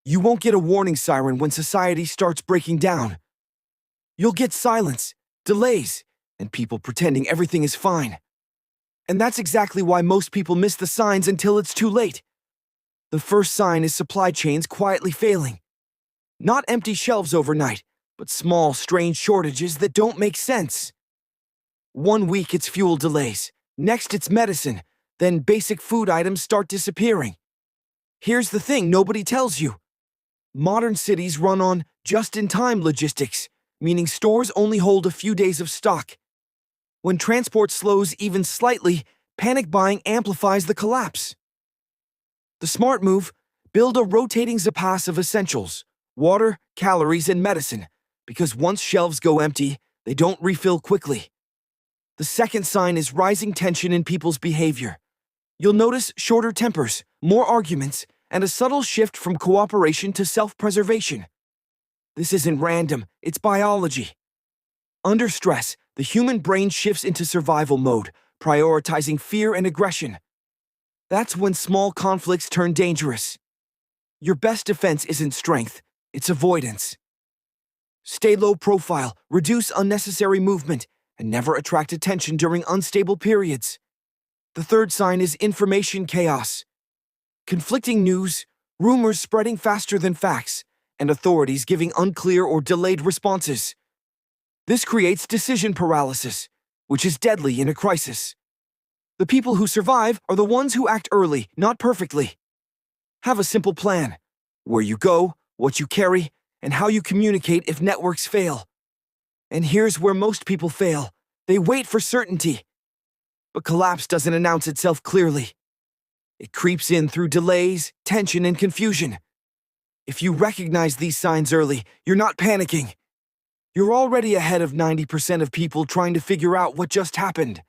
You won't get a warning siren when society starts breaking down. You'll get silence, delays, and people pretending everything is fine. And that's exactly why most people miss the signs until it's too late. The first sign is supply chains quietly failing. Not empty shelves overnight, but small, strange shortages that don't make sense. 1 week it's fuel delays, next it's medicine, then basic food items start disappearing. Here's the thing nobody tells you. Modern cities run on just-in-time logistics, meaning stores only hold a few days of stock. When transport slows even slightly, panic buying amplifies the collapse. The smart move: build a rotating zapas of essentials, water, calories, and medicine, because once shelves go empty, they don't refill quickly. The second sign is rising tension in people's behavior. You'll notice shorter tempers, more arguments, and a subtle shift from cooperation to self-preservation. This isn't random, it's biology. Under stress, the human brain shifts into survival mode, prioritizing fear and aggression. That's when small conflicts turn dangerous. Your best defense isn't strength, it's avoidance. Stay low profile, reduce unnecessary movement, and never attract attention during unstable periods. The third sign is information chaos. Conflicting news, rumors spreading faster than facts, and authorities giving unclear or delayed responses. This creates decision paralysis, which is deadly in a crisis. The people who survive are the ones who act early, not perfectly. Have a simple plan: where you go, what you carry, and how you communicate if networks fail. And here's where most people fail. They wait for certainty. But collapse doesn't announce itself clearly. It creeps in through delays, tension, and confusion. If you recognize these signs early, you're not panicking. You're already ahead of 90% of people trying to figure out what just happened.